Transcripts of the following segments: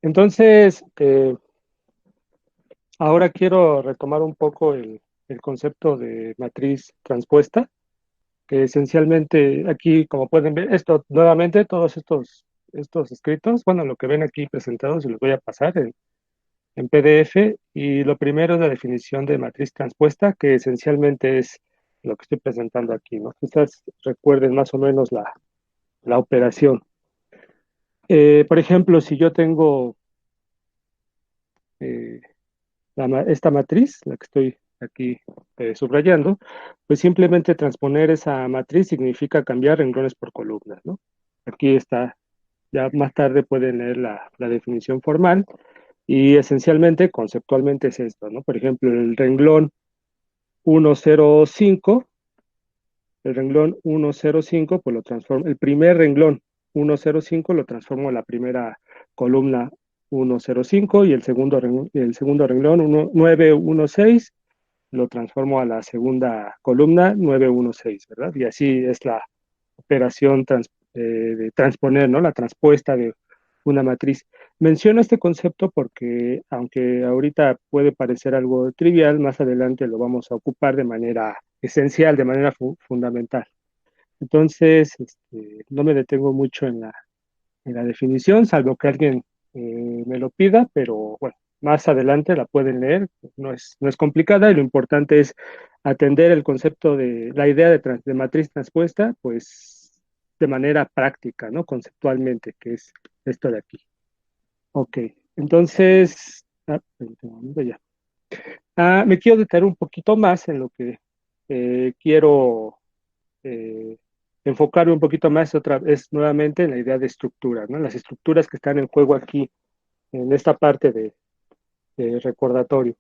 Entonces, ahora quiero retomar un poco el concepto de matriz transpuesta, que esencialmente aquí, como pueden ver, esto nuevamente, todos estos escritos, bueno, lo que ven aquí presentados, y los voy a pasar en PDF, y lo primero es la definición de matriz transpuesta, que esencialmente es lo que estoy presentando aquí, ¿no? Quizás recuerden más o menos la operación. Por ejemplo, si yo tengo eh, esta matriz, la que estoy aquí subrayando, pues simplemente transponer esa matriz significa cambiar renglones por columnas, ¿no? Aquí está, ya más tarde pueden leer la definición formal y esencialmente, conceptualmente es esto, ¿no? Por ejemplo, el renglón 105, pues lo transformo, el primer renglón 105 lo transformo a la primera columna 105 y el segundo renglón 916 lo transformo a la segunda columna 916, ¿verdad? Y así es la operación de transponer, ¿no? La transpuesta de una matriz. Menciono este concepto porque, aunque ahorita puede parecer algo trivial, más adelante lo vamos a ocupar de manera esencial, de manera fundamental. Entonces, no me detengo mucho en la definición, salvo que alguien me lo pida, pero bueno, más adelante la pueden leer, no es complicada y lo importante es atender el concepto de la idea de matriz transpuesta, pues de manera práctica, ¿no? Conceptualmente, que es esto de aquí. Ok, entonces, permítame un momento ya. Me quiero detener un poquito más en lo que quiero eh, enfocarme un poquito más otra vez nuevamente en la idea de estructura, ¿no? Las estructuras que están en juego aquí en esta parte de recordatorio.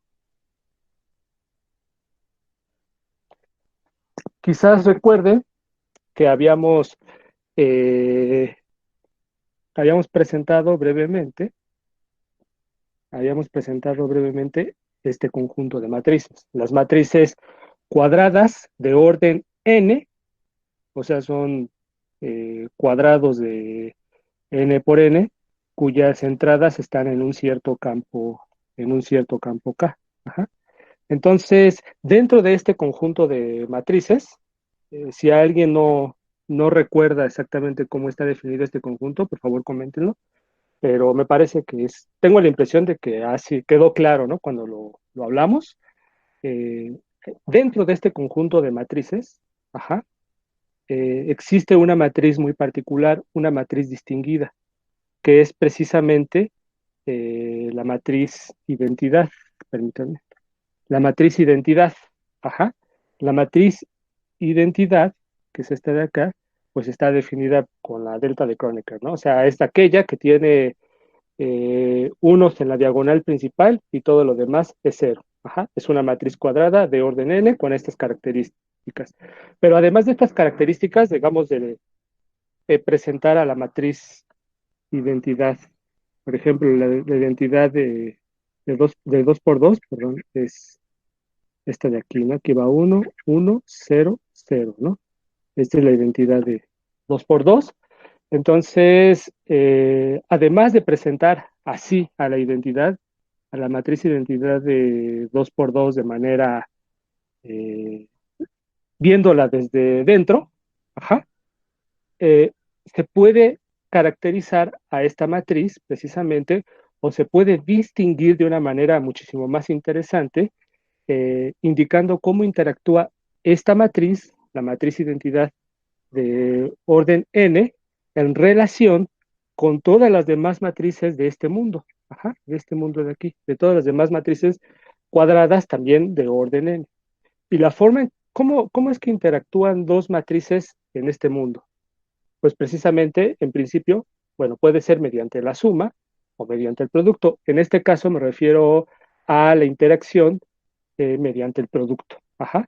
Quizás recuerden que eh, habíamos presentado brevemente, habíamos presentado brevemente este conjunto de matrices. Las matrices cuadradas de orden n, o sea, son cuadrados de n por n, cuyas entradas están en un cierto campo K. Ajá. Entonces, dentro de este conjunto de matrices, si alguien no recuerda exactamente cómo está definido este conjunto, por favor coméntenlo, pero me parece que tengo la impresión de que así quedó claro, ¿no? Cuando lo hablamos. Eh, Dentro de este conjunto de matrices, ajá, existe una matriz muy particular, una matriz distinguida, que es precisamente la matriz identidad. Permítanme. La matriz identidad, ajá. La matriz identidad, que es esta de acá, pues está definida con la delta de Kronecker, ¿no? O sea, es aquella que tiene unos en la diagonal principal y todo lo demás es cero. Ajá. Es una matriz cuadrada de orden n con estas características. Pero además de estas características, digamos, de presentar a la matriz identidad, por ejemplo, la identidad de dos por dos, perdón, es esta de aquí, ¿no? Aquí va uno 1, 0, 0, ¿no? Esta es la identidad de 2 por 2. Entonces, además de presentar así a la identidad, a la matriz identidad de 2 por 2 de manera eh, viéndola desde dentro, ajá, eh, se puede caracterizar a esta matriz precisamente o se puede distinguir de una manera muchísimo más interesante, indicando cómo interactúa esta matriz, la matriz identidad de orden n, en relación con todas las demás matrices de este mundo, ajá, de este mundo de aquí, de todas las demás matrices cuadradas también de orden n. Y la forma en cómo es que interactúan dos matrices en este mundo. Pues precisamente, en principio, bueno, puede ser mediante la suma o mediante el producto. En este caso me refiero a la interacción mediante el producto. Ajá.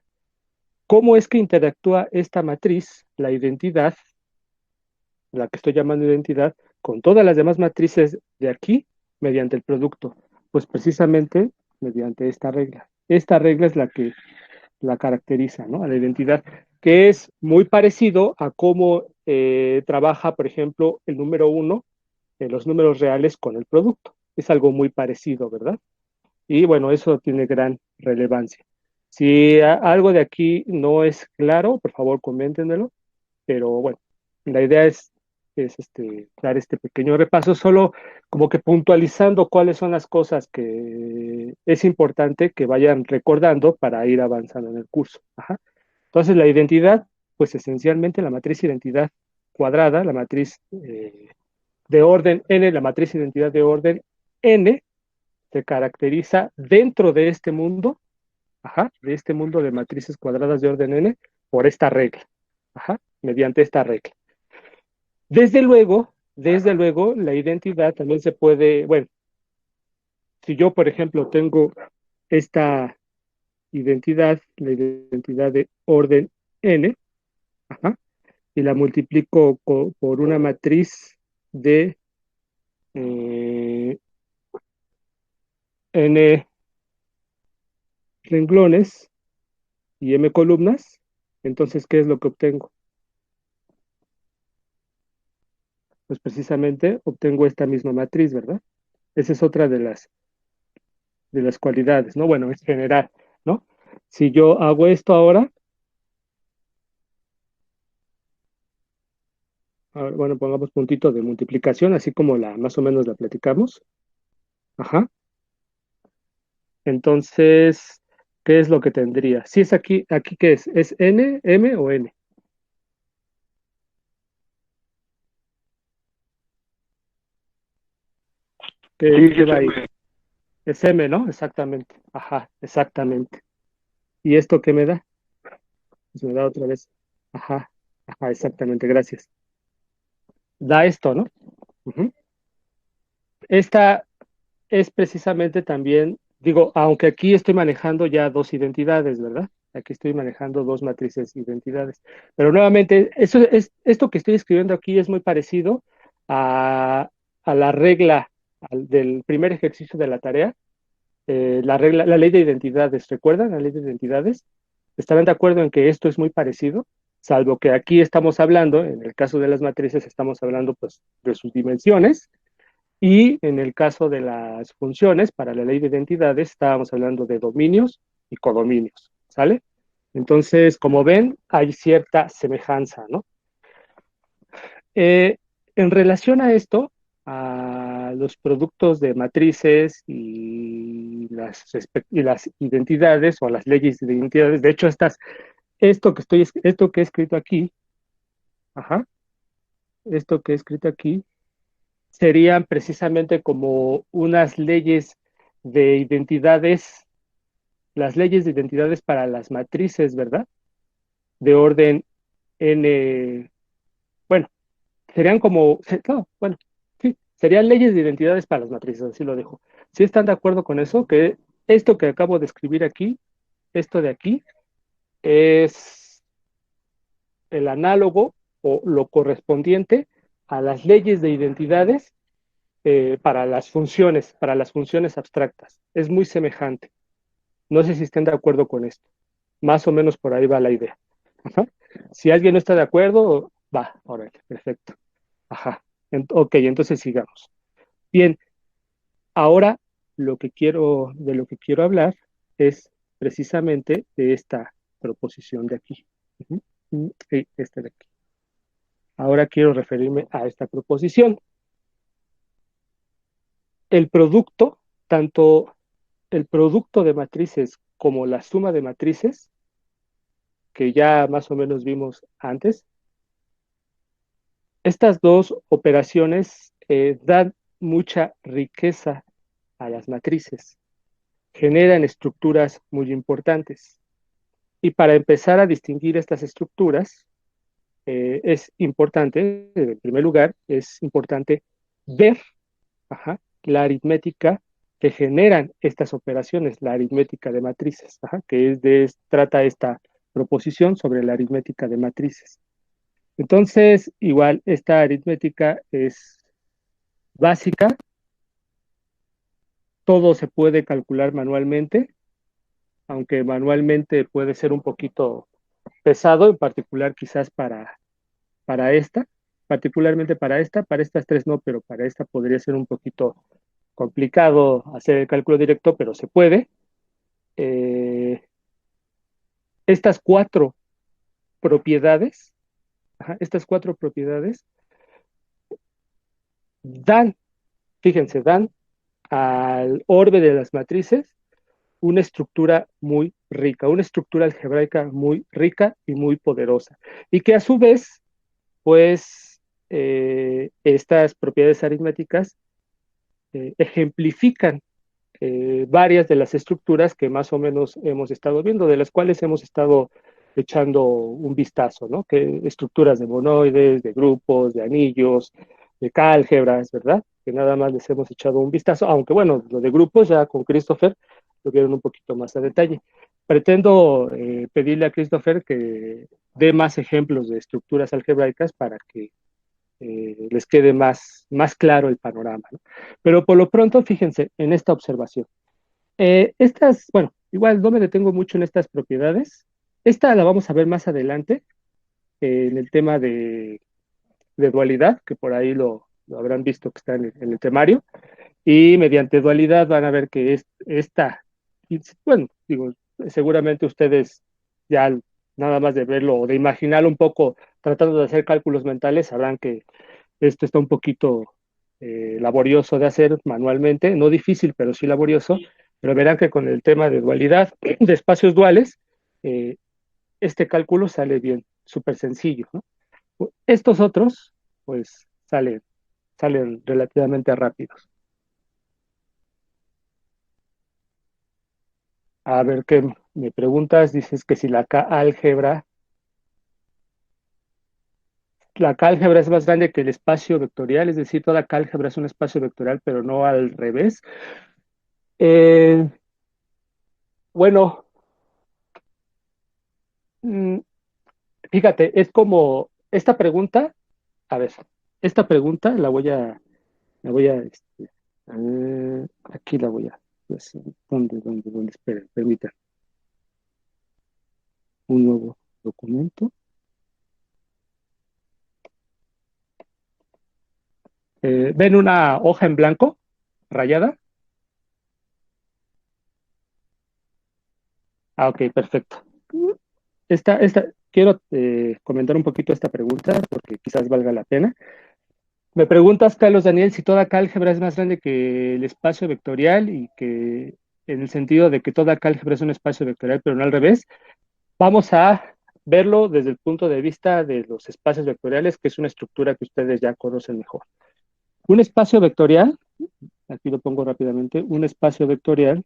¿Cómo es que interactúa esta matriz, la identidad, la que estoy llamando identidad, con todas las demás matrices de aquí mediante el producto? Pues precisamente mediante esta regla. Esta regla es la que la caracteriza, ¿no? A la identidad, que es muy parecido a cómo trabaja, por ejemplo, el número uno, los números reales con el producto. es algo muy parecido, ¿verdad? Y bueno, eso tiene gran relevancia. Si algo de aquí no es claro, por favor, coméntenmelo, pero bueno, la idea es dar este pequeño repaso, solo como que puntualizando cuáles son las cosas que es importante que vayan recordando para ir avanzando en el curso. Ajá. Entonces, la identidad, pues esencialmente la matriz identidad cuadrada, la matriz de orden n, la matriz identidad de orden n, se caracteriza dentro de este mundo, ajá, de este mundo de matrices cuadradas de orden n, por esta regla, ajá, mediante esta regla. Desde luego, la identidad también se puede, bueno, si yo, por ejemplo, tengo esta identidad, la identidad de orden n, ajá, y la multiplico por una matriz de eh, n renglones y m columnas, entonces, ¿qué es lo que obtengo? Pues precisamente obtengo esta misma matriz, ¿verdad? Esa es otra de las cualidades, ¿no? Bueno, es general, ¿no? Si yo hago esto ahora, bueno, pongamos puntito de multiplicación, así como más o menos la platicamos. Ajá. Entonces, ¿qué es lo que tendría? Si es aquí ¿qué es? ¿Es n, m o n? Sí, ¿Qué va se ahí? me... Es m, ¿no? Exactamente. Ajá, exactamente. ¿Y esto qué me da? Pues me da otra vez. Ajá, ajá, exactamente, gracias. Da esto, ¿no? Ujú. Esta es precisamente también, digo, aunque aquí estoy manejando ya dos identidades, ¿verdad? Aquí estoy manejando dos matrices identidades. Pero nuevamente, esto que estoy escribiendo aquí es muy parecido a la regla del primer ejercicio de la tarea, la ley de identidades. ¿Recuerdan la ley de identidades? ¿Estarán de acuerdo en que esto es muy parecido? Salvo que aquí estamos hablando, en el caso de las matrices, estamos hablando pues de sus dimensiones, y en el caso de las funciones, para la ley de identidades, estábamos hablando de dominios y codominios, ¿sale? Entonces, como ven, hay cierta semejanza, ¿no? Eh, en relación a esto, a los productos de matrices y las identidades o las leyes de identidades, de hecho, esto que he escrito aquí, ajá, esto que he escrito aquí, serían precisamente como unas leyes de identidades, las leyes de identidades para las matrices, ¿verdad? De orden n, bueno, serían como, no, bueno, sí, serían leyes de identidades para las matrices, así lo dejo. ¿Sí están de acuerdo con eso? Que esto que acabo de escribir aquí, esto de aquí, es el análogo o lo correspondiente a las leyes de identidades para las funciones abstractas. Es muy semejante. No sé si estén de acuerdo con esto. Más o menos por ahí va la idea. Ajá. Si alguien no está de acuerdo, va, órale, perfecto. Ajá. Ok, entonces sigamos. Bien, ahora de lo que quiero hablar es precisamente de esta proposición de aquí. Ujú. Sí, esta de aquí. Ahora quiero referirme a esta proposición. El producto, tanto el producto de matrices como la suma de matrices, que ya más o menos vimos antes, estas dos operaciones dan mucha riqueza a las matrices, generan estructuras muy importantes. Y para empezar a distinguir estas estructuras, es importante, en primer lugar, es importante ver, ajá, la aritmética que generan estas operaciones, la aritmética de matrices, ajá, trata esta proposición sobre la aritmética de matrices. Entonces, igual, esta aritmética es básica, todo se puede calcular manualmente, aunque manualmente puede ser un poquito pesado, en particular quizás para esta, particularmente para estas tres no, pero para esta podría ser un poquito complicado hacer el cálculo directo, pero se puede. Eh, estas cuatro propiedades, ajá, estas cuatro propiedades dan, fíjense, dan al orbe de las matrices una estructura muy rica, una estructura algebraica muy rica y muy poderosa. Y que a su vez, pues, estas propiedades aritméticas ejemplifican varias de las estructuras que más o menos hemos estado viendo, de las cuales hemos estado echando un vistazo, ¿no? Que estructuras de monoides, de grupos, de anillos, de álgebras, ¿verdad? Que nada más les hemos echado un vistazo, aunque bueno, lo de grupos ya con Christopher lo vieron un poquito más a detalle. Pretendo pedirle a Christopher que dé más ejemplos de estructuras algebraicas para que les quede más claro el panorama, ¿no? Pero por lo pronto, fíjense en esta observación. Estas, bueno, igual no me detengo mucho en estas propiedades. Esta la vamos a ver más adelante en el tema de dualidad, que por ahí lo habrán visto que está en el temario. Y mediante dualidad van a ver que esta, bueno, digo, seguramente ustedes ya nada más de verlo o de imaginarlo un poco tratando de hacer cálculos mentales, sabrán que esto está un poquito laborioso de hacer manualmente, no difícil, pero sí laborioso, pero verán que con el tema de dualidad de espacios duales, eh, este cálculo sale bien, súper sencillo, ¿no? Estos otros, pues salen relativamente rápidos. A ver qué me preguntas, dices que si la K-álgebra es más grande que el espacio vectorial, es decir, toda K-álgebra es un espacio vectorial, pero no al revés. Eh, bueno, mm, fíjate, es como esta pregunta, a ver, esta pregunta aquí la voy a, pues, ¿dónde? Esperen, permítanme, un nuevo documento. ¿Ven una hoja en blanco rayada? Ah, ok, perfecto. Quiero comentar un poquito esta pregunta porque quizás valga la pena. Me preguntas, Carlos Daniel, si toda álgebra es más grande que el espacio vectorial y que en el sentido de que toda álgebra es un espacio vectorial, pero no al revés. Vamos a verlo desde el punto de vista de los espacios vectoriales, que es una estructura que ustedes ya conocen mejor. Un espacio vectorial, aquí lo pongo rápidamente, un espacio vectorial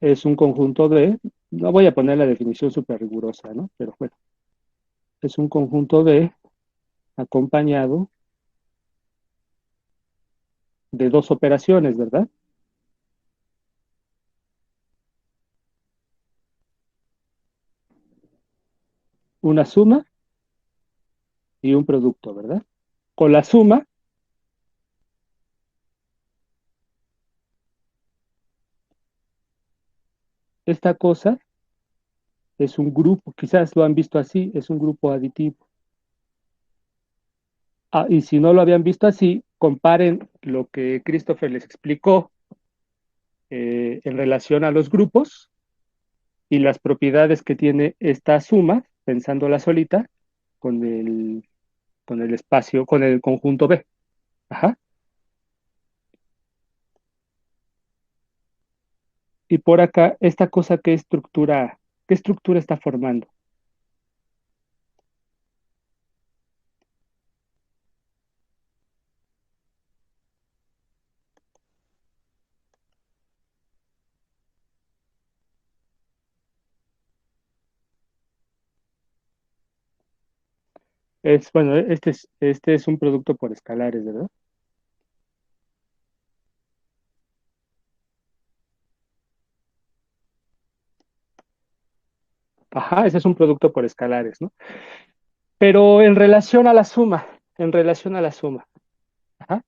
es un conjunto de, no voy a poner la definición súper rigurosa, ¿no? Pero bueno, es un conjunto de acompañado de dos operaciones, ¿verdad? Una suma y un producto, ¿verdad? Con la suma, esta cosa es un grupo, quizás lo han visto así, es un grupo aditivo. Ah, y si no lo habían visto así, comparen lo que Christopher les explicó en relación a los grupos y las propiedades que tiene esta suma, pensándola solita, con con el espacio, con el conjunto B. Ajá. Y por acá, esta cosa, qué estructura está formando? Bueno, este es un producto por escalares, ¿verdad? Ajá, ese es un producto por escalares, ¿no? Pero en relación a la suma, en relación a la suma, ajá.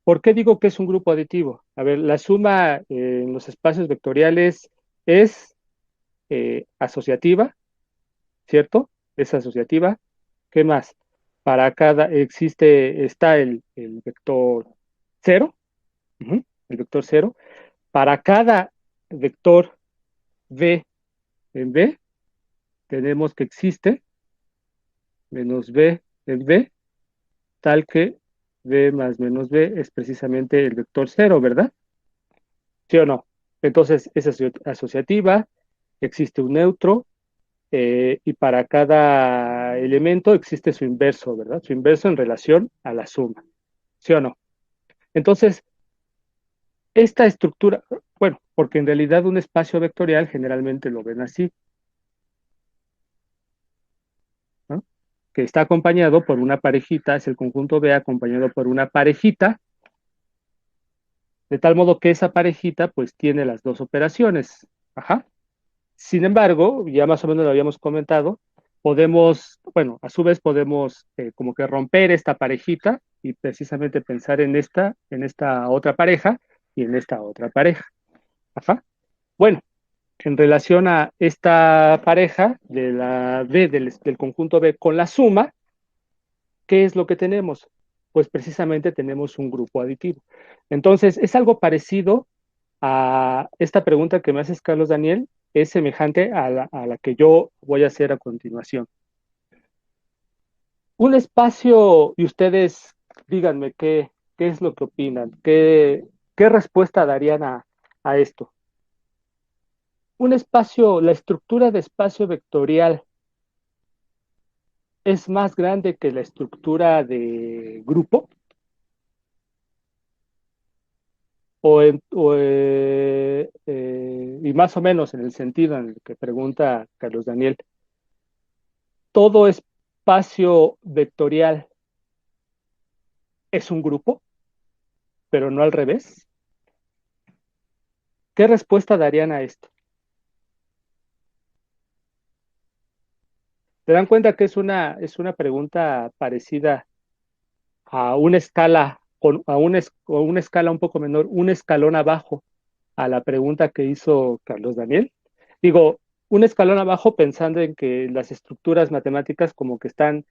¿Por qué digo que es un grupo aditivo? A ver, la suma en los espacios vectoriales es asociativa, ¿cierto? Es asociativa. ¿Qué más? Para cada está el vector cero, ujú, el vector cero. Para cada vector v en v, tenemos que existe menos v en v, tal que v más menos v es precisamente el vector cero, ¿verdad? ¿Sí o no? Entonces es asociativa, existe un neutro, y para cada elemento existe su inverso, ¿verdad? Su inverso en relación a la suma, ¿sí o no? Entonces, esta estructura, bueno, porque en realidad un espacio vectorial generalmente lo ven así, ¿no? Que está acompañado por una parejita, es el conjunto B acompañado por una parejita, de tal modo que esa parejita pues tiene las dos operaciones. Ajá. Sin embargo, ya más o menos lo habíamos comentado, podemos, bueno, a su vez podemos como que romper esta parejita y precisamente pensar en esta otra pareja y en esta otra pareja. Ajá. Bueno, en relación a esta pareja de la B del conjunto B con la suma, ¿qué es lo que tenemos? Pues precisamente tenemos un grupo aditivo. Entonces, es algo parecido a esta pregunta que me haces, Carlos Daniel, es semejante a la que yo voy a hacer a continuación. Un espacio, y ustedes díganme qué es lo que opinan, qué respuesta darían a esto. Un espacio, la estructura de espacio vectorial es más grande que la estructura de grupo, y más o menos en el sentido en el que pregunta Carlos Daniel, todo espacio vectorial es un grupo, pero no al revés. ¿Qué respuesta darían a esto? ¿Se dan cuenta que es una pregunta parecida a una escala, a una escala un poco menor, un escalón abajo a la pregunta que hizo Carlos Daniel? Digo, un escalón abajo pensando en que las estructuras matemáticas como que están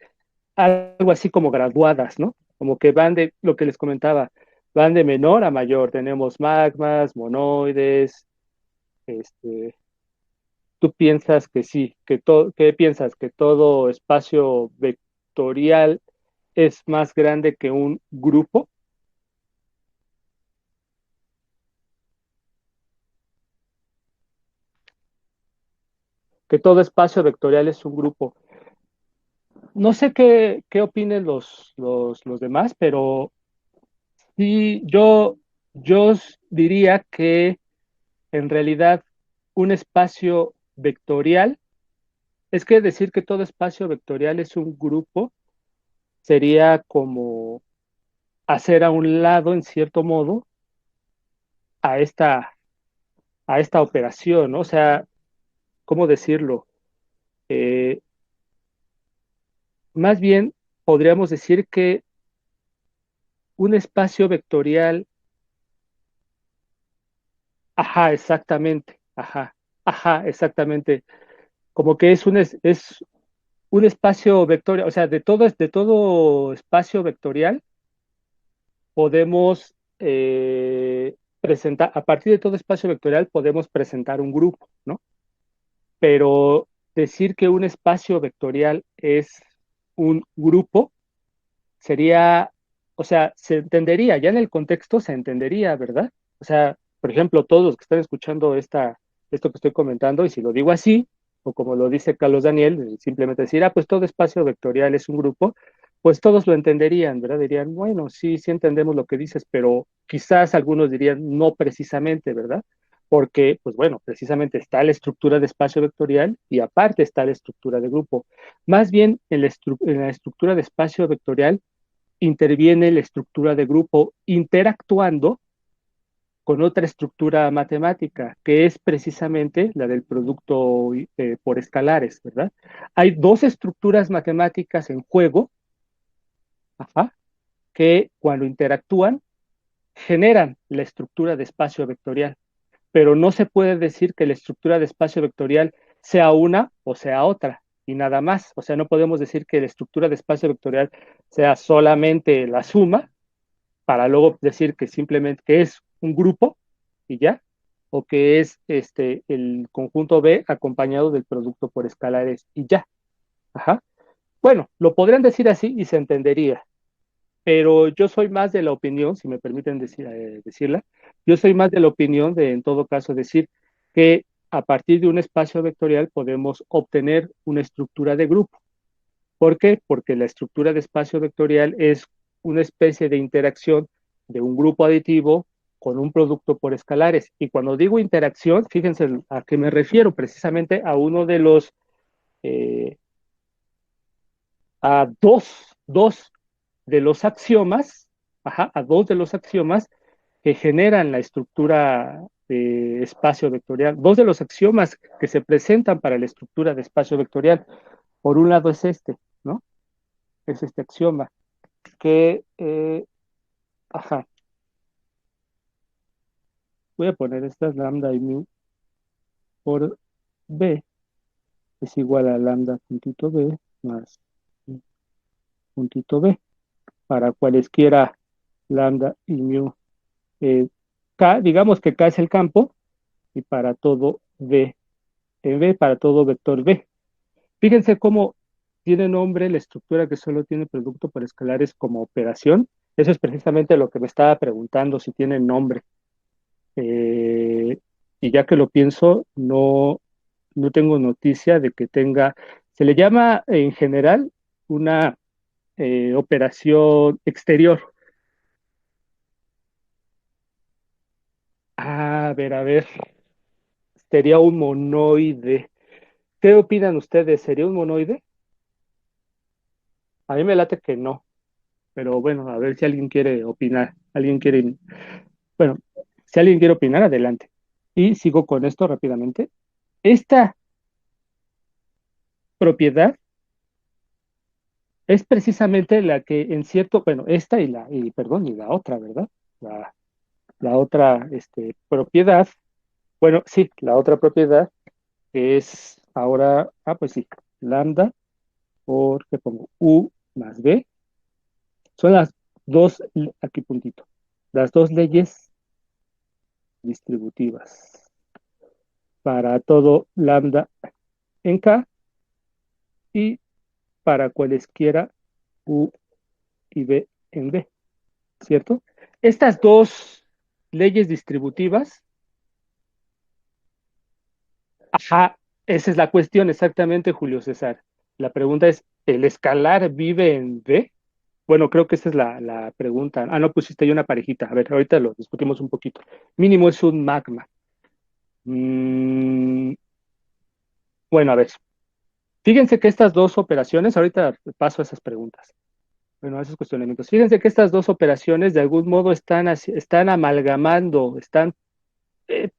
algo así como graduadas, ¿no? Como que van de, lo que les comentaba, van de menor a mayor. Tenemos magmas, monoides, este, tú piensas que sí, ¿qué piensas? ¿Que todo espacio vectorial es más grande que un grupo? Que todo espacio vectorial es un grupo. No sé qué opinen los demás, pero sí, yo diría que en realidad un espacio vectorial, es que decir que todo espacio vectorial es un grupo sería como hacer a un lado, en cierto modo, a a esta operación, ¿no? O sea, ¿cómo decirlo? Eh, Más bien podríamos decir que un espacio vectorial, ajá, exactamente, ajá, exactamente, como que es un espacio vectorial, o sea, de todo espacio vectorial podemos presentar, a partir de todo espacio vectorial podemos presentar un grupo, ¿no? Pero decir que un espacio vectorial es un grupo sería, o sea, se entendería, ya en el contexto se entendería, ¿verdad? O sea, por ejemplo, todos los que están escuchando esto que estoy comentando, y si lo digo así, o como lo dice Carlos Daniel, simplemente decir, pues todo espacio vectorial es un grupo, pues todos lo entenderían, ¿verdad? Dirían, bueno, sí, sí entendemos lo que dices, pero quizás algunos dirían, no precisamente, ¿verdad? Porque, pues bueno, precisamente está la estructura de espacio vectorial y aparte está la estructura de grupo. Más bien, en la estructura de espacio vectorial interviene la estructura de grupo interactuando con otra estructura matemática, que es precisamente la del producto por escalares, ¿verdad? Hay dos estructuras matemáticas en juego, ajá, que cuando interactúan generan la estructura de espacio vectorial, pero no se puede decir que la estructura de espacio vectorial sea una o sea otra. y nada más. O sea, no podemos decir que la estructura de espacio vectorial sea solamente la suma para luego decir que simplemente que es un grupo y ya, o que es el conjunto B acompañado del producto por escalares y ya. Ajá. Bueno, lo podrían decir así y se entendería, pero yo soy más de la opinión, si me permiten decirla, yo soy más de la opinión de, en todo caso, decir que a partir de un espacio vectorial podemos obtener una estructura de grupo. ¿Por qué? Porque la estructura de espacio vectorial es una especie de interacción de un grupo aditivo con un producto por escalares. Y cuando digo interacción, fíjense a qué me refiero, precisamente a uno de los, eh, a dos de los axiomas, ajá, a dos de los axiomas que generan la estructura de espacio vectorial, dos de los axiomas que se presentan para la estructura de espacio vectorial. Por un lado es ¿no? Es este axioma que, ajá, voy a poner estas lambda y mu por b es igual a lambda puntito b más puntito b para cualesquiera lambda y mu k, digamos que k es el campo y para todo b en b, para todo vector b. Fíjense cómo tiene nombre la estructura que solo tiene producto por escalares como operación. Eso es precisamente lo que me estaba preguntando, si tiene nombre. Eh, y ya que lo pienso, no tengo noticia de que tenga, se le llama en general una operación exterior. A ver, sería un monoide. ¿Qué opinan ustedes? ¿Sería un monoide? A mí me late que no, pero bueno, a ver si alguien quiere opinar. ¿Alguien quiere? Bueno, si alguien quiere opinar, adelante. Y sigo con esto rápidamente. Esta propiedad es precisamente la que en cierto, bueno, esta perdón, y la otra, ¿verdad? La otra, propiedad, bueno, sí, la otra propiedad que es ahora, pues sí, lambda por, ¿qué pongo? U más B, son las dos, aquí puntito, las dos leyes distributivas para todo lambda en K y para cualesquiera U y B en B, ¿cierto? Estas dos leyes distributivas, ajá, esa es la cuestión exactamente, Julio César. La pregunta es, ¿el escalar vive en B? Bueno, creo que esa es la pregunta. Ah, no pusiste ahí una parejita. A ver, ahorita lo discutimos un poquito. Mínimo es un magma. Mm, bueno, a ver. Fíjense que estas dos operaciones, ahorita paso a esas preguntas. Bueno, a esos cuestionamientos. Fíjense que estas dos operaciones de algún modo están amalgamando, eh,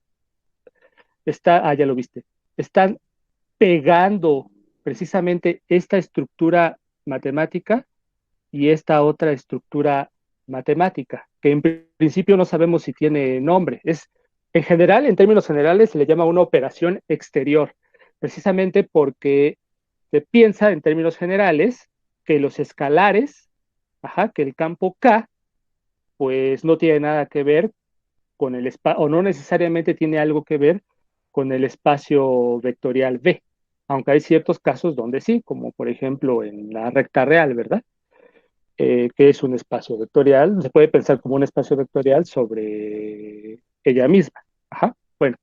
ya lo viste, están pegando precisamente esta estructura matemática y esta otra estructura matemática, que en principio no sabemos si tiene nombre. En general, en términos generales, se le llama una operación exterior, precisamente porque se piensa en términos generales que los escalares, ajá, que el campo K, pues no tiene nada que ver con el espacio, o no necesariamente tiene algo que ver con el espacio vectorial B, aunque hay ciertos casos donde sí, como por ejemplo en la recta real, ¿verdad? Que es un espacio vectorial, se puede pensar como un espacio vectorial sobre ella misma. Ajá. Bueno,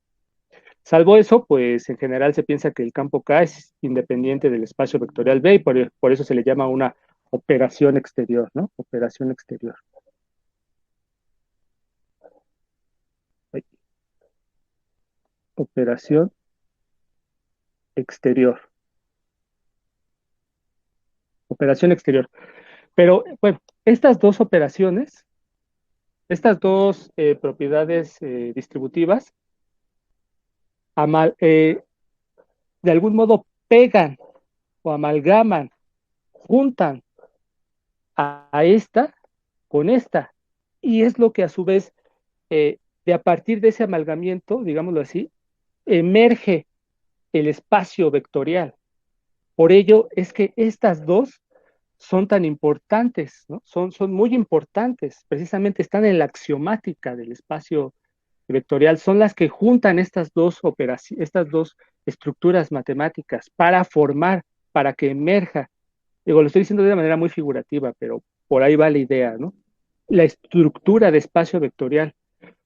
salvo eso, pues en general se piensa que el campo K es independiente del espacio vectorial B y por eso se le llama una operación exterior, ¿no? Operación exterior. Ay, operación exterior. Operación exterior. Pero bueno, estas dos operaciones, estas dos propiedades distributivas, de algún modo pegan o amalgaman, juntan a esta con esta. Y es lo que a su vez, de a partir de ese amalgamiento, digámoslo así, emerge el espacio vectorial. Por ello es que estas dos son tan importantes, ¿no? Son muy importantes, precisamente están en la axiomática del espacio vectorial, son las que juntan estas dos operaciones, estas dos estructuras matemáticas para formar, para que emerja. Digo, lo estoy diciendo de una manera muy figurativa, pero por ahí va la idea, ¿no? La estructura de espacio vectorial.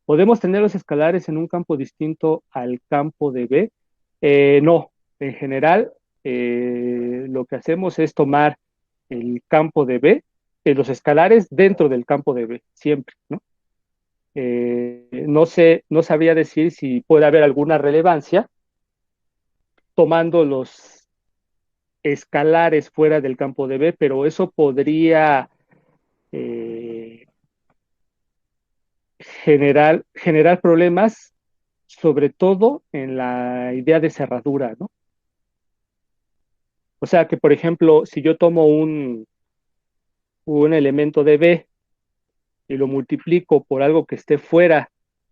¿Podemos tener los escalares en un campo distinto al campo de B? No, en general lo que hacemos es tomar el campo de B, los escalares dentro del campo de B, siempre, ¿no? No sé, no sabría decir si puede haber alguna relevancia tomando los escalares fuera del campo de B, pero eso podría eh, generar problemas, sobre todo en la idea de cerradura, ¿no? O sea que, por ejemplo, si yo tomo un elemento de B y lo multiplico por algo que esté fuera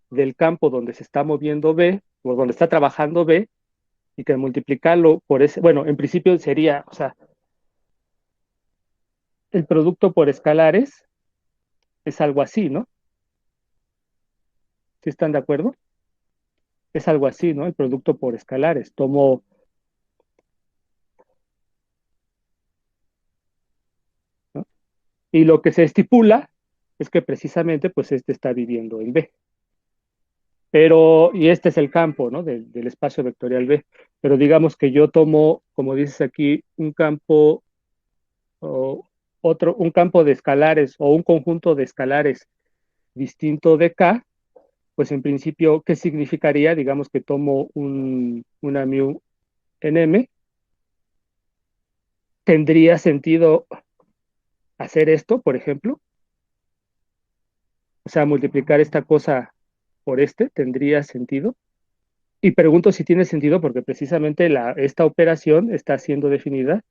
del campo donde se está moviendo B, o donde está trabajando B, y que multiplicarlo por ese, bueno, en principio sería, o sea, el producto por escalares es algo así, ¿no? ¿Sí están de acuerdo? Es algo así, ¿no? El producto por escalares. Tomo, ¿no? Y lo que se estipula es que precisamente, pues, este está viviendo en B. Pero, y este es el campo, ¿no? Del espacio vectorial B. Pero digamos que yo tomo, como dices aquí, un campo o un campo de escalares o un conjunto de escalares distinto de K, pues en principio, ¿qué significaría? Digamos que tomo una mu en M. ¿Tendría sentido hacer esto, por ejemplo? O sea, multiplicar esta cosa por este, ¿tendría sentido? Y pregunto si tiene sentido porque precisamente esta operación está siendo definida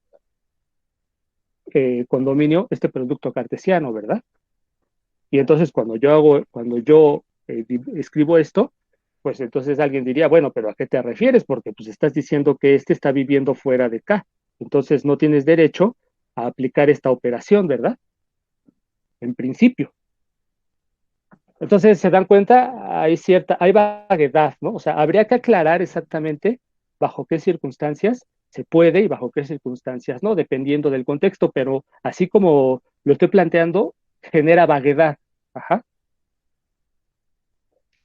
con dominio este producto cartesiano, ¿verdad? Y entonces cuando yo escribo esto, pues entonces alguien diría, bueno, pero ¿a qué te refieres? Porque pues estás diciendo que este está viviendo fuera de K. Entonces no tienes derecho a aplicar esta operación, ¿verdad? En principio. Entonces, se dan cuenta, hay vaguedad, ¿no? O sea, habría que aclarar exactamente bajo qué circunstancias se puede y bajo qué circunstancias no, dependiendo del contexto, pero así como lo estoy planteando, genera vaguedad. Ajá.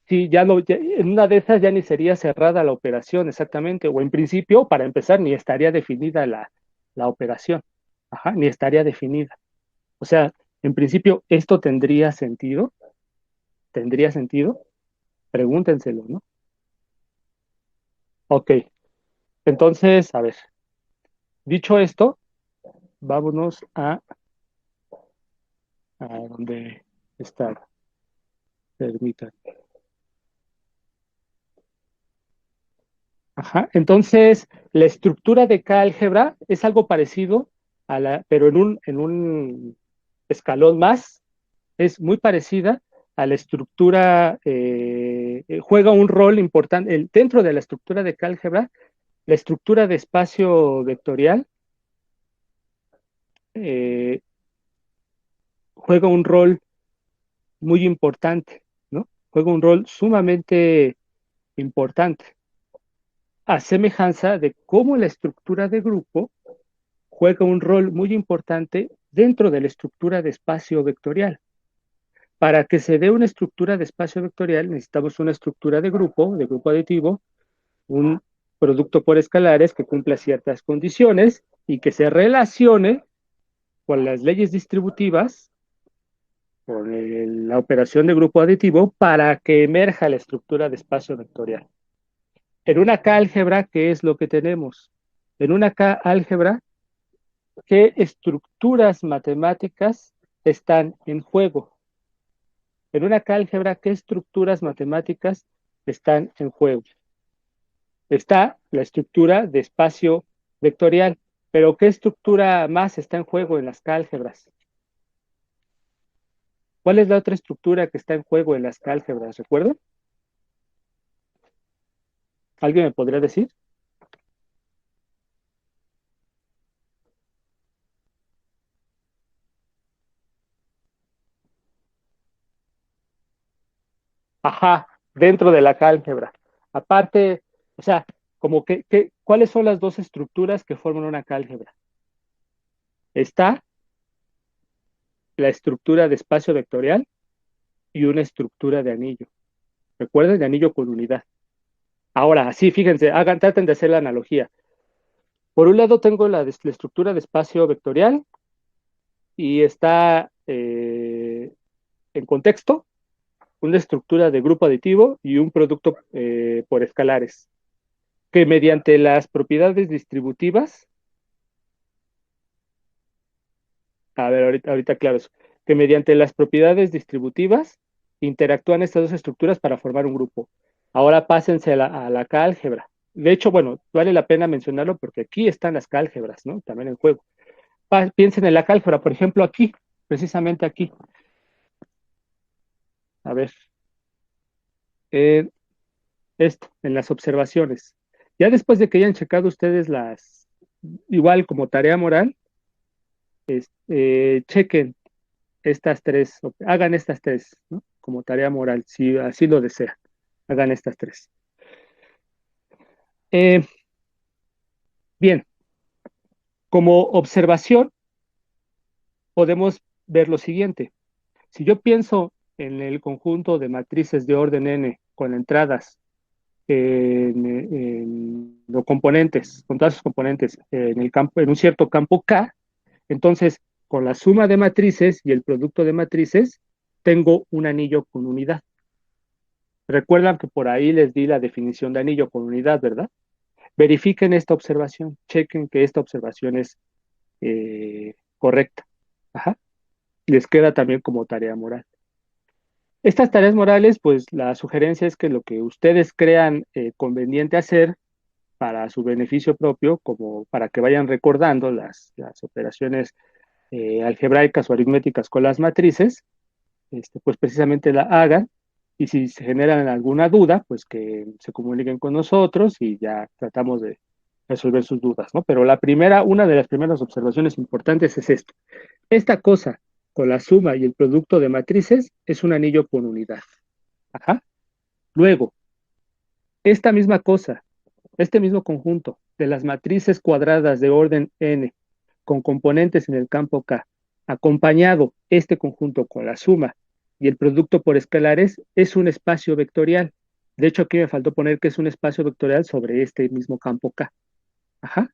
Sí, en una de esas ya ni sería cerrada la operación exactamente, o en principio, para empezar, ni estaría definida la operación. Ajá, ni estaría definida. O sea, en principio, ¿esto tendría sentido? ¿Tendría sentido? Pregúntenselo, ¿no? Ok, entonces, a ver, dicho esto, vámonos a donde está, permítanme. Ajá, entonces, la estructura de K-álgebra es algo parecido pero en un escalón más, es muy parecida a la estructura, juega un rol importante, dentro de la estructura de K-álgebra, la estructura de espacio vectorial eh, juega un rol muy importante, ¿no? Juega un rol sumamente importante, a semejanza de cómo la estructura de grupo juega un rol muy importante dentro de la estructura de espacio vectorial. Para que se dé una estructura de espacio vectorial, necesitamos una estructura de grupo aditivo, un producto por escalares que cumpla ciertas condiciones y que se relacione con las leyes distributivas, con la operación de grupo aditivo, para que emerja la estructura de espacio vectorial. En una K-álgebra, ¿qué es lo que tenemos? En una K-álgebra, ¿qué estructuras matemáticas están en juego? En una K-álgebra, ¿qué estructuras matemáticas están en juego? Está la estructura de espacio vectorial, pero ¿qué estructura más está en juego en las K-álgebras? ¿Cuál es la otra estructura que está en juego en las K-álgebras? ¿Recuerdan? ¿Alguien me podría decir? Ajá, dentro de la álgebra. Aparte, o sea, como ¿cuáles son las dos estructuras que forman una álgebra? Está la estructura de espacio vectorial y una estructura de anillo. Recuerden, de anillo con unidad. Ahora, sí, fíjense, traten de hacer la analogía. Por un lado tengo la estructura de espacio vectorial y está en contexto una estructura de grupo aditivo y un producto por escalares, que mediante las propiedades distributivas, a ver, ahorita claro eso, que mediante las propiedades distributivas interactúan estas dos estructuras para formar un grupo. Ahora pásense a la álgebra. De hecho, bueno, vale la pena mencionarlo porque aquí están las álgebras, ¿no? También en juego. Piensen en la álgebra, por ejemplo, aquí, precisamente aquí. A ver, eh, esto, en las observaciones. Ya después de que hayan checado ustedes igual como tarea moral, chequen estas tres, hagan estas tres, ¿no? Como tarea moral, si así lo desean, hagan estas tres. Eh, bien, como observación podemos ver lo siguiente. Si yo pienso en el conjunto de matrices de orden n con entradas en los componentes, con todas sus componentes en el campo, en un cierto campo K, entonces con la suma de matrices y el producto de matrices tengo un anillo con unidad. Recuerdan que por ahí les di la definición de anillo con unidad, ¿verdad? Verifiquen esta observación, chequen que esta observación es correcta. Ajá. Les queda también como tarea moral. Estas tareas morales, pues la sugerencia es que lo que ustedes crean conveniente hacer para su beneficio propio, como para que vayan recordando las operaciones algebraicas o aritméticas con las matrices, pues precisamente la hagan y si se generan alguna duda, pues que se comuniquen con nosotros y ya tratamos de resolver sus dudas, ¿no? Pero una de las primeras observaciones importantes es esto. Esta cosa con la suma y el producto de matrices es un anillo con unidad. Ajá. Luego, esta misma cosa, este mismo conjunto de las matrices cuadradas de orden n con componentes en el campo K, acompañado este conjunto con la suma y el producto por escalares, es un espacio vectorial. De hecho, aquí me faltó poner que es un espacio vectorial sobre este mismo campo K. Ajá.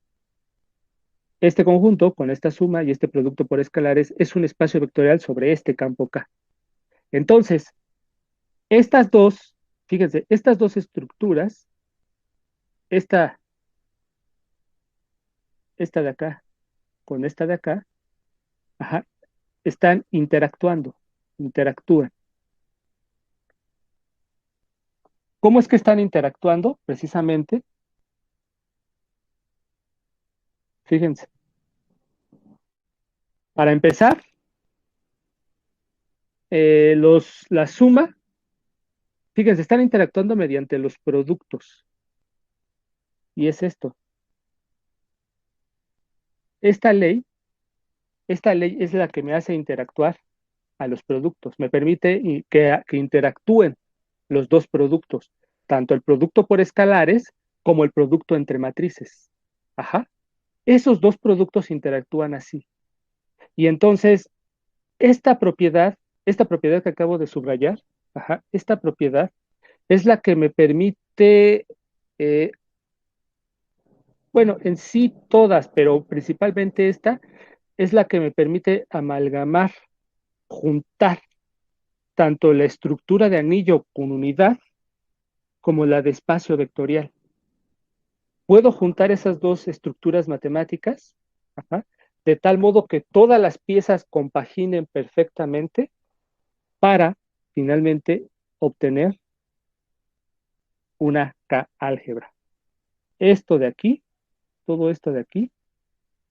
Este conjunto con esta suma y este producto por escalares es un espacio vectorial sobre este campo K. Entonces, estas dos, fíjense, estas dos estructuras, esta, esta de acá con esta de acá, ajá, están interactúan. ¿Cómo es que están interactuando? Precisamente, fíjense, para empezar, la suma, fíjense, están interactuando mediante los productos. Y es esto. Esta ley, esta ley es la que me hace interactuar a los productos, me permite que interactúen los dos productos, tanto el producto por escalares como el producto entre matrices. Ajá. Esos dos productos interactúan así. Y entonces, esta propiedad que acabo de subrayar, ajá, esta propiedad es la que me permite, eh, bueno, en sí todas, pero principalmente esta, es la que me permite amalgamar, juntar tanto la estructura de anillo con unidad como la de espacio vectorial. Puedo juntar esas dos estructuras matemáticas, ajá, de tal modo que todas las piezas compaginen perfectamente para finalmente obtener una K-álgebra. Esto de aquí, todo esto de aquí,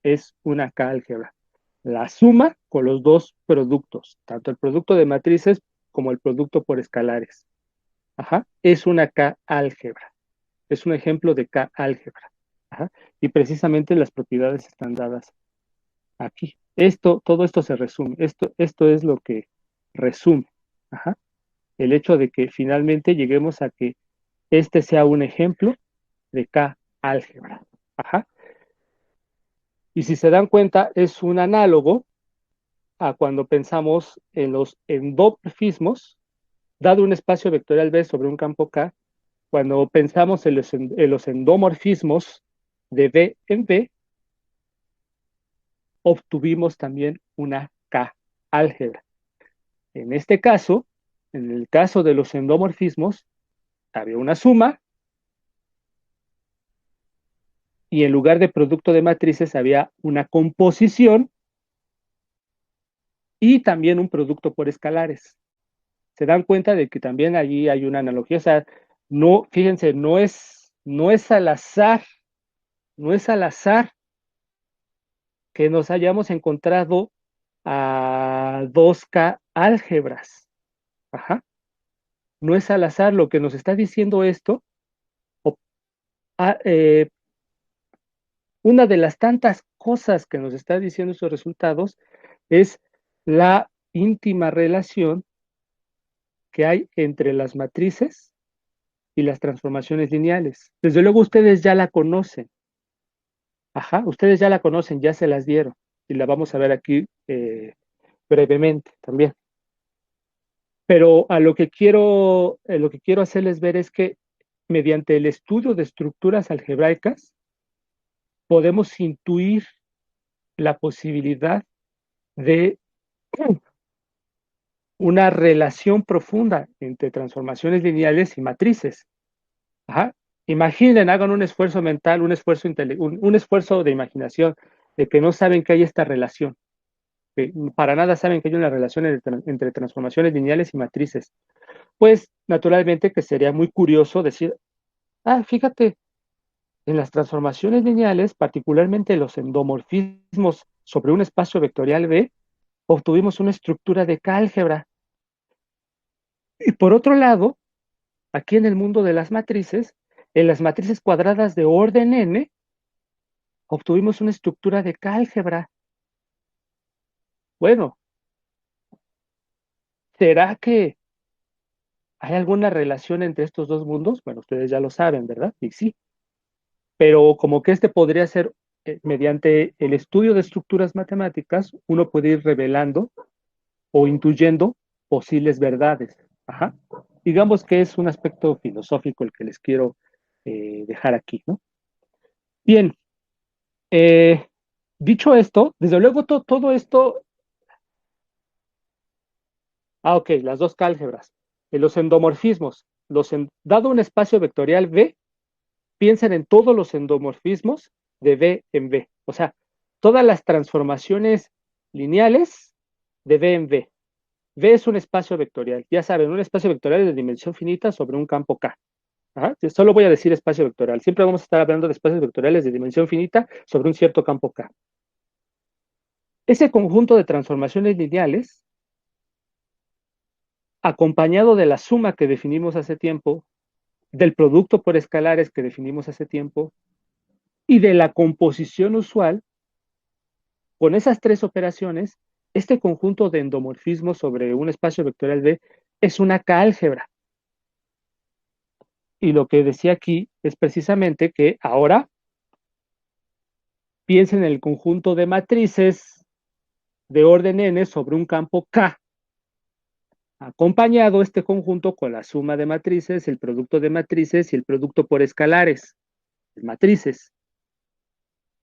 es una K-álgebra. La suma con los dos productos, tanto el producto de matrices como el producto por escalares. Ajá, es una K-álgebra. Es un ejemplo de K-álgebra. Ajá, y precisamente las propiedades están dadas aquí. Todo esto se resume. Esto es lo que resume. Ajá. el hecho de que finalmente lleguemos a que este sea un ejemplo de K-álgebra. Ajá. Y si se dan cuenta, es un análogo a cuando pensamos en los endomorfismos, dado un espacio vectorial B sobre un campo K, cuando pensamos en los endomorfismos de B en B, obtuvimos también una K-álgebra. En este caso, en el caso de los endomorfismos, había una suma y en lugar de producto de matrices había una composición y también un producto por escalares. Se dan cuenta de que también allí hay una analogía. O sea, no, fíjense, no es al azar, no es al azar que nos hayamos encontrado a 2K álgebras. Ajá. No es al azar lo que nos está diciendo esto. O, a, una de las tantas cosas que nos está diciendo estos resultados es la íntima relación que hay entre las matrices y las transformaciones lineales. Desde luego ustedes ya la conocen. Ajá, ustedes ya la conocen, ya se las dieron. Y la vamos a ver aquí brevemente también. Pero a lo que quiero hacerles ver es que mediante el estudio de estructuras algebraicas podemos intuir la posibilidad de una relación profunda entre transformaciones lineales y matrices. Ajá. Imaginen, hagan un esfuerzo mental, un esfuerzo de imaginación, de que no saben que hay esta relación. Que para nada saben que hay una relación entre transformaciones lineales y matrices. Pues naturalmente que sería muy curioso decir, ah, fíjate, en las transformaciones lineales, particularmente los endomorfismos sobre un espacio vectorial B, obtuvimos una estructura de K-álgebra. Y por otro lado, aquí en el mundo de las matrices, en las matrices cuadradas de orden n, obtuvimos una estructura de K-álgebra. Bueno, ¿será que hay alguna relación entre estos dos mundos? Bueno, ustedes ya lo saben, ¿verdad? Y sí, pero como que este podría ser, mediante el estudio de estructuras matemáticas, uno puede ir revelando o intuyendo posibles verdades. Ajá. Digamos que es un aspecto filosófico el que les quiero dejar aquí, ¿no? Bien, eh, dicho esto, desde luego todo esto, ok, las dos álgebras, los endomorfismos, dado un espacio vectorial B, piensen en todos los endomorfismos de B en B, o sea, todas las transformaciones lineales de B en B. B es un espacio vectorial, ya saben, un espacio vectorial de dimensión finita sobre un campo K. Ajá. Solo voy a decir espacio vectorial. Siempre vamos a estar hablando de espacios vectoriales de dimensión finita sobre un cierto campo K. Ese conjunto de transformaciones lineales, acompañado de la suma que definimos hace tiempo, del producto por escalares que definimos hace tiempo, y de la composición usual, con esas tres operaciones, este conjunto de endomorfismos sobre un espacio vectorial B es una K-álgebra. Y lo que decía aquí es precisamente que ahora piensen en el conjunto de matrices de orden n sobre un campo K, acompañado este conjunto con la suma de matrices, el producto de matrices y el producto por escalares, matrices.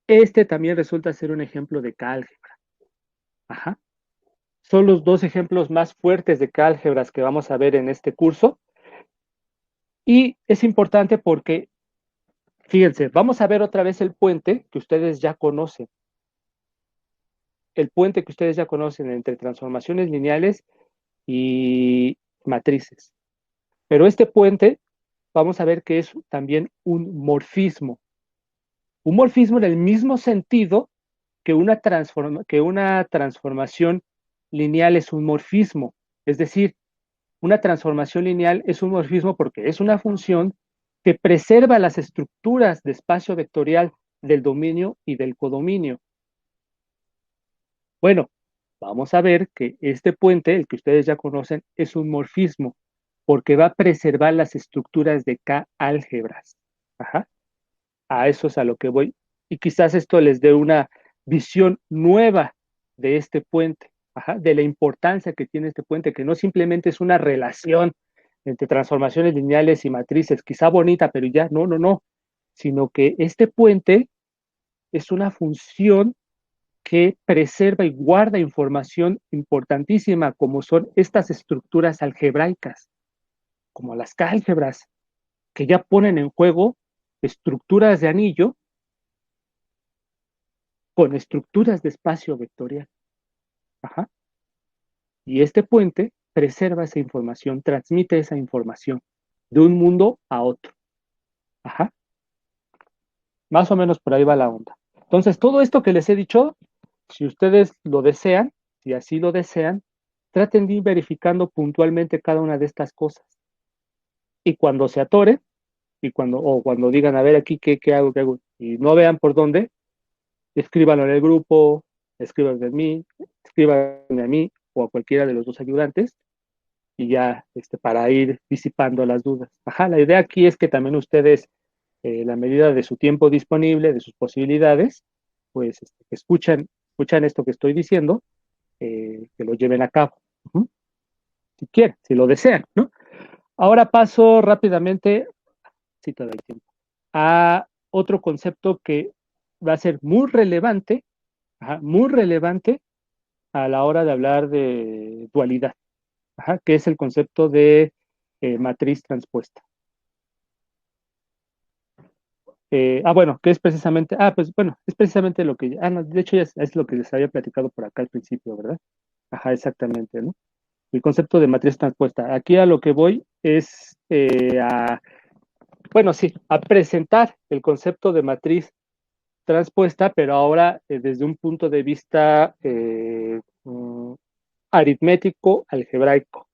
Este también resulta ser un ejemplo de K-álgebra. Ajá. Son los dos ejemplos más fuertes de K-álgebras que vamos a ver en este curso. Y es importante porque, fíjense, vamos a ver otra vez el puente que ustedes ya conocen. El puente que ustedes ya conocen entre transformaciones lineales y matrices. Pero este puente, vamos a ver que es también un morfismo. Un morfismo en el mismo sentido que que una transformación lineal es un morfismo. Es decir, una transformación lineal es un morfismo porque es una función que preserva las estructuras de espacio vectorial del dominio y del codominio. Bueno, vamos a ver que este puente, el que ustedes ya conocen, es un morfismo. porque va a preservar las estructuras de K-álgebras. Ajá. A eso es a lo que voy. Y quizás esto les dé una visión nueva de este puente, ajá, de la importancia que tiene este puente, que no simplemente es una relación entre transformaciones lineales y matrices, quizá bonita, pero ya, no, no, no, sino que este puente es una función que preserva y guarda información importantísima, como son estas estructuras algebraicas, como las álgebras, que ya ponen en juego estructuras de anillo con estructuras de espacio vectorial. Ajá. Y este puente preserva esa información, transmite esa información de un mundo a otro. Ajá. Más o menos por ahí va la onda. Entonces, todo esto que les he dicho, si ustedes lo desean, si así lo desean, traten de ir verificando puntualmente cada una de estas cosas. Y cuando se atoren, o cuando digan, a ver aquí qué hago, y no vean por dónde, escríbanlo en el grupo, escríbanme a mí o a cualquiera de los dos ayudantes, y ya para ir disipando las dudas. Ajá, la idea aquí es que también ustedes, la medida de su tiempo disponible, de sus posibilidades, pues escuchan esto que estoy diciendo, que lo lleven a cabo. Uh-huh. Si quieren, si lo desean, ¿no? Ahora paso rápidamente, si te doy tiempo, a otro concepto que va a ser ajá, muy relevante a la hora de hablar de dualidad, ajá, que es el concepto de matriz transpuesta. Bueno, que es precisamente, pues bueno, es precisamente lo que, no, de hecho ya es lo que les había platicado por acá al principio, ¿verdad? Ajá, exactamente, ¿no? El concepto de matriz transpuesta. Aquí a lo que voy es bueno, sí, a presentar el concepto de matriz transpuesta, pero ahora desde un punto de vista aritmético algebraico.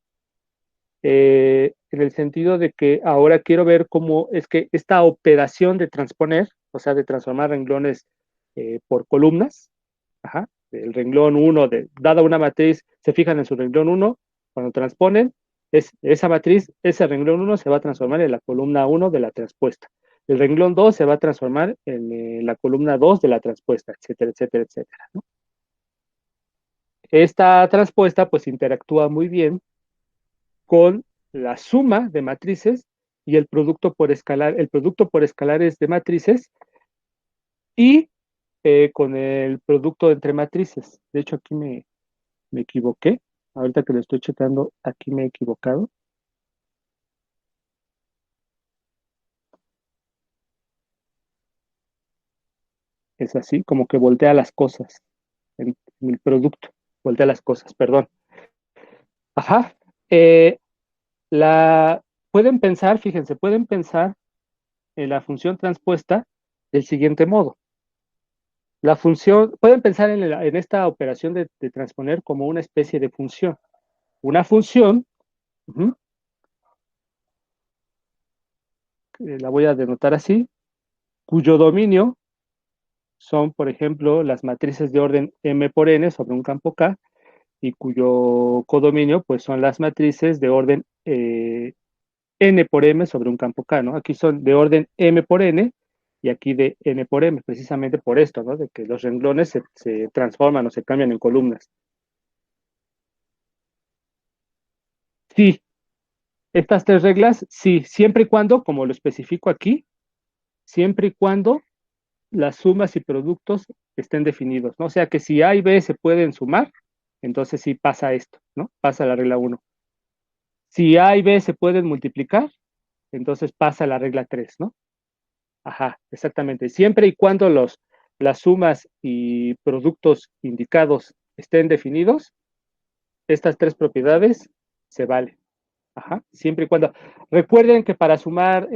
En el sentido de que ahora quiero ver cómo es que esta operación de transponer, o sea, de transformar renglones por columnas, ajá, el renglón 1, dada una matriz, se fijan en su renglón 1, cuando transponen, esa matriz, ese renglón 1 se va a transformar en la columna 1 de la transpuesta. El renglón 2 se va a transformar en la columna 2 de la transpuesta, etcétera, etcétera, etcétera, ¿no? Esta transpuesta pues interactúa muy bien con la suma de matrices y el producto por escalares de matrices y con el producto entre matrices. De hecho, aquí me equivoqué. Ahorita que lo estoy checando, aquí me he equivocado. Es así, como que voltea las cosas en el producto. Voltea las cosas, perdón. Ajá. Eh, la, pueden pensar en la función transpuesta del siguiente modo. La función, pueden pensar en esta operación de transponer como una especie de función. Una función, uh-huh, la voy a denotar así, cuyo dominio son, por ejemplo, las matrices de orden M por N sobre un campo K, y cuyo codominio, pues, son las matrices de orden N por M sobre un campo K, ¿no? Aquí son de orden M por N y aquí de N por M, precisamente por esto, ¿no? De que los renglones se transforman o se cambian en columnas. Sí, estas tres reglas, sí, siempre y cuando, como lo especifico aquí, siempre y cuando las sumas y productos estén definidos, ¿no? O sea que si A y B se pueden sumar, entonces sí pasa esto, ¿no? Pasa la regla 1. Si A y B se pueden multiplicar, entonces pasa la regla 3, ¿no? Ajá, exactamente. Siempre y cuando las sumas y productos indicados estén definidos, estas tres propiedades se valen. Ajá, siempre y cuando. Recuerden que para sumar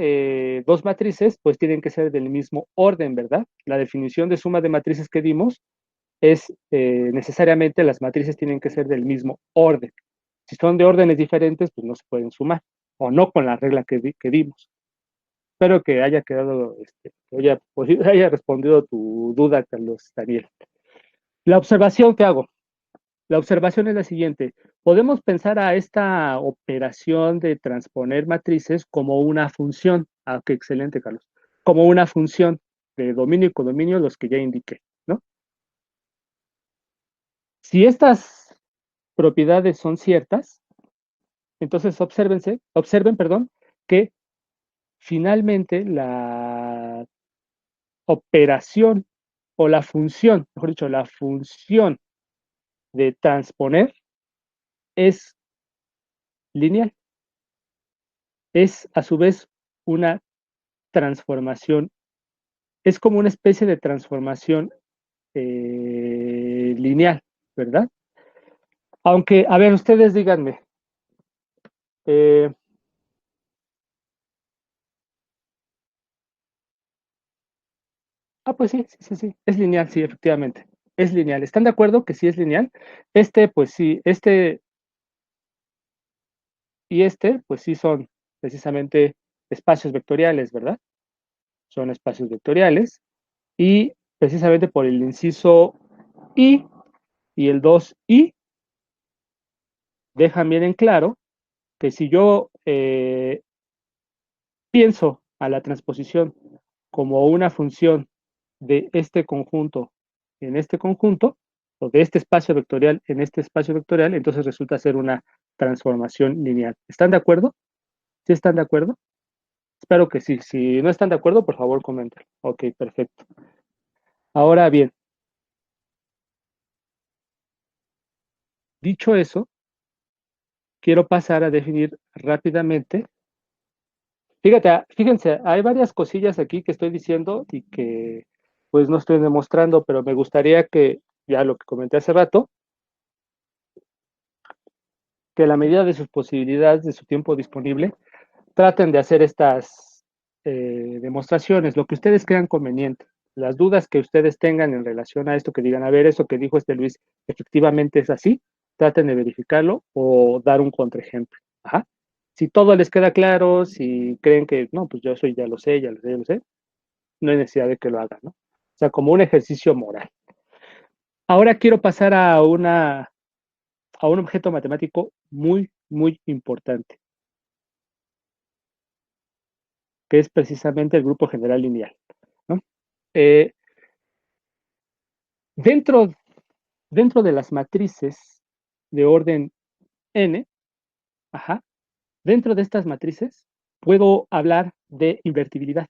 dos matrices, pues tienen que ser del mismo orden, ¿verdad? La definición de suma de matrices que dimos es necesariamente las matrices tienen que ser del mismo orden. Si son de órdenes diferentes, pues no se pueden sumar, o no con la regla que dimos. Espero que haya quedado, haya respondido tu duda, Carlos Daniel. La observación que hago, La observación es la siguiente. Podemos pensar a esta operación de transponer matrices como una función. Ah, qué excelente, Carlos. Como una función de dominio y codominio, los que ya indiqué, ¿no? Si estas propiedades son ciertas, entonces observen, que finalmente la operación o la función, mejor dicho, la función de transponer es lineal. Es a su vez una transformación, es como una especie de transformación lineal, ¿verdad? Aunque, a ver, ustedes díganme, eh, pues sí, sí, sí, sí, es lineal, sí, efectivamente, es lineal. ¿Están de acuerdo que sí es lineal? Pues sí, y pues sí son precisamente espacios vectoriales, ¿verdad? Son espacios vectoriales y precisamente por el inciso i y el 2i dejan bien en claro que si yo pienso a la transposición como una función de este conjunto en este conjunto, o de este espacio vectorial en este espacio vectorial, entonces resulta ser una transformación lineal. ¿Están de acuerdo? ¿Sí están de acuerdo? Espero que sí. Si no están de acuerdo, por favor comenten. Ok, perfecto. Ahora bien, dicho eso, quiero pasar a definir rápidamente. Fíjense, hay varias cosillas aquí que estoy diciendo y que pues no estoy demostrando, pero me gustaría que, ya lo que comenté hace rato, que a la medida de sus posibilidades, de su tiempo disponible, traten de hacer estas demostraciones, lo que ustedes crean conveniente. Las dudas que ustedes tengan en relación a esto, que digan, a ver, eso que dijo este Luis, efectivamente es así, traten de verificarlo o dar un contraejemplo. Ajá. Si todo les queda claro, si creen que, no, pues yo soy, ya lo sé, ya lo sé, ya lo sé, no hay necesidad de que lo hagan, ¿no? O sea, como un ejercicio moral. Ahora quiero pasar a un objeto matemático muy, muy importante, que es precisamente el grupo general lineal, ¿no? Eh, dentro, dentro de las matrices de orden n, ajá, dentro de estas matrices puedo hablar de invertibilidad.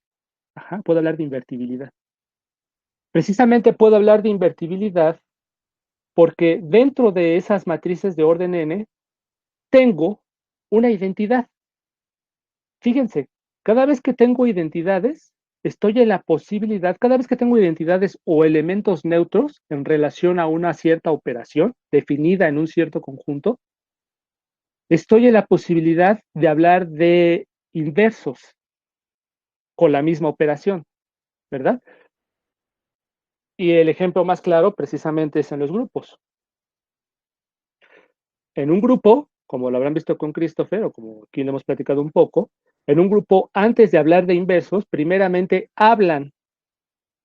Ajá, puedo hablar de invertibilidad. Precisamente puedo hablar de invertibilidad porque dentro de esas matrices de orden n tengo una identidad. Fíjense, cada vez que tengo identidades, estoy en la posibilidad, cada vez que tengo identidades o elementos neutros en relación a una cierta operación definida en un cierto conjunto, estoy en la posibilidad de hablar de inversos con la misma operación, ¿verdad? Y el ejemplo más claro precisamente es en los grupos. En un grupo, como lo habrán visto con Christopher o como aquí lo hemos platicado un poco, en un grupo, antes de hablar de inversos, primeramente hablan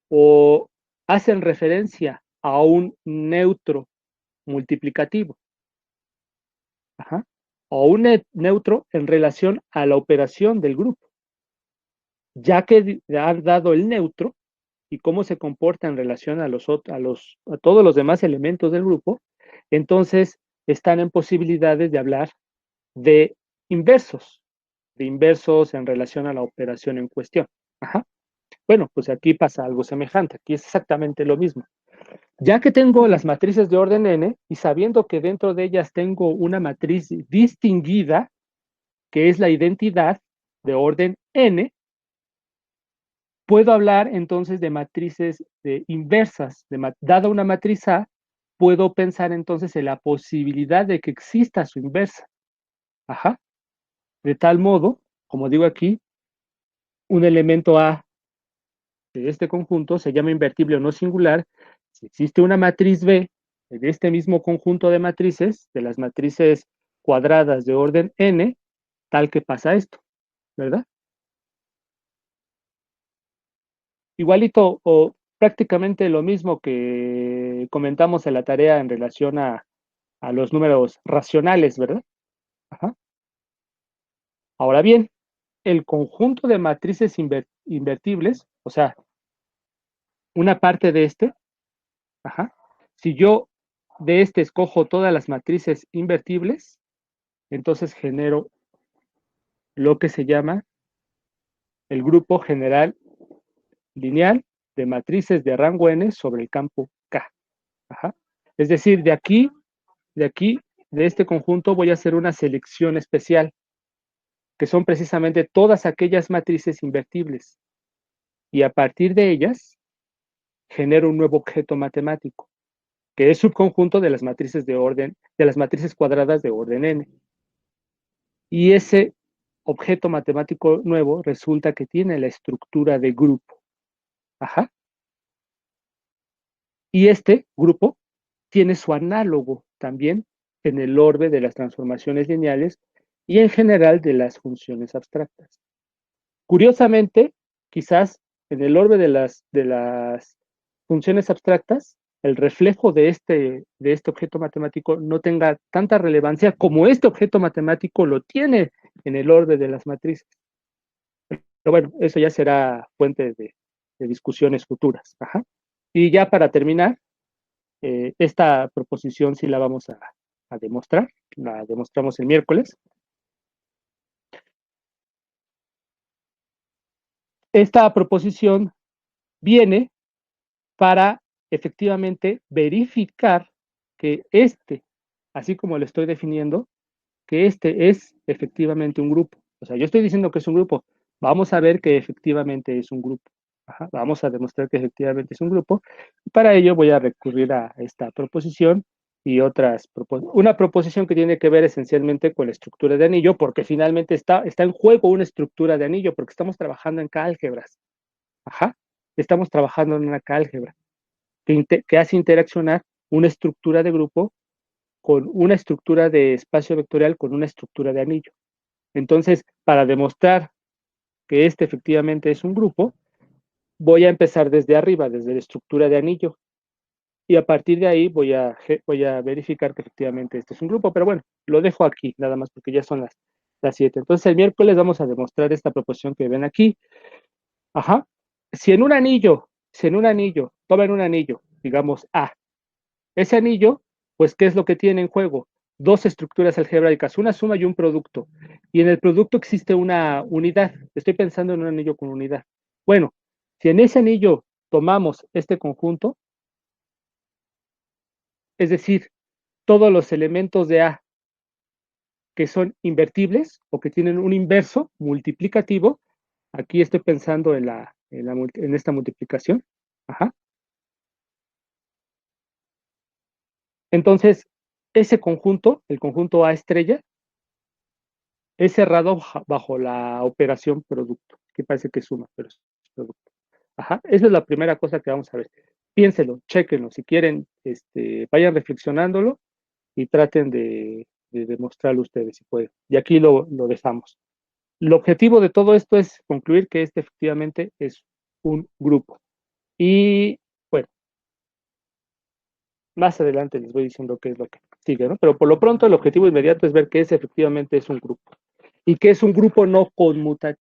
o hacen referencia a un neutro multiplicativo, ajá, o un neutro en relación a la operación del grupo. Ya que han dado el neutro y cómo se comporta en relación a todos los demás elementos del grupo, entonces están en posibilidades de hablar de inversos, de inversos en relación a la operación en cuestión. Ajá. Bueno, pues aquí pasa algo semejante, aquí es exactamente lo mismo. Ya que tengo las matrices de orden n y sabiendo que dentro de ellas tengo una matriz distinguida, que es la identidad de orden n, puedo hablar entonces de matrices inversas. Dada una matriz A, puedo pensar entonces en la posibilidad de que exista su inversa. Ajá. De tal modo, como digo aquí, un elemento A de este conjunto se llama invertible o no singular si existe una matriz B de este mismo conjunto de matrices, de las matrices cuadradas de orden n, tal que pasa esto, ¿verdad? Igualito o prácticamente lo mismo que comentamos en la tarea en relación a los números racionales, ¿verdad? Ajá. Ahora bien, el conjunto de matrices invertibles, o sea, una parte de este, ajá, si yo de este escojo todas las matrices invertibles, entonces genero lo que se llama el grupo general lineal de matrices de rango n sobre el campo K. Ajá. Es decir, de aquí, de este conjunto voy a hacer una selección especial, que son precisamente todas aquellas matrices invertibles. Y a partir de ellas, genero un nuevo objeto matemático, que es subconjunto de las matrices de orden, de las matrices cuadradas de orden n. Y ese objeto matemático nuevo resulta que tiene la estructura de grupo. Ajá. Y este grupo tiene su análogo también en el orbe de las transformaciones lineales y en general de las funciones abstractas. Curiosamente, quizás en el orbe de las funciones abstractas, el reflejo de este objeto matemático no tenga tanta relevancia como este objeto matemático lo tiene en el orbe de las matrices. Pero bueno, eso ya será fuente de discusiones futuras. Ajá. Y ya para terminar, esta proposición sí la vamos a demostrar, la demostramos el miércoles. Esta proposición viene para efectivamente verificar que así como lo estoy definiendo, que este es efectivamente un grupo. O sea, yo estoy diciendo que es un grupo. Vamos a ver que efectivamente es un grupo. Ajá, vamos a demostrar que efectivamente es un grupo. Y para ello voy a recurrir a esta proposición y una proposición que tiene que ver esencialmente con la estructura de anillo, porque finalmente está en juego una estructura de anillo, porque estamos trabajando en cálgebras. Ajá, estamos trabajando en una cálgebra que hace interaccionar una estructura de grupo con una estructura de espacio vectorial con una estructura de anillo. Entonces, para demostrar que este efectivamente es un grupo, voy a empezar desde arriba, desde la estructura de anillo, y a partir de ahí voy a verificar que efectivamente este es un grupo, pero bueno, lo dejo aquí, nada más porque ya son las 7. Entonces, el miércoles vamos a demostrar esta proposición que ven aquí. Ajá. Si en un anillo, tomen un anillo, digamos A, ese anillo, pues, ¿qué es lo que tiene en juego? Dos estructuras algebraicas, una suma y un producto. Y en el producto existe una unidad. Estoy pensando en un anillo con unidad. Bueno, si en ese anillo tomamos este conjunto, es decir, todos los elementos de A que son invertibles o que tienen un inverso multiplicativo, aquí estoy pensando en esta multiplicación. Ajá. Entonces, ese conjunto, el conjunto A estrella, es cerrado bajo la operación producto, que parece que suma, pero es producto. Ajá, esa es la primera cosa que vamos a ver. Piénselo, chéquenlo, si quieren, vayan reflexionándolo y traten de demostrarlo ustedes si pueden. Y aquí lo dejamos. El objetivo de todo esto es concluir que este efectivamente es un grupo. Y bueno, más adelante les voy diciendo qué es lo que sigue, ¿no? Pero por lo pronto el objetivo inmediato es ver que ese efectivamente es un grupo y que es un grupo no conmutativo.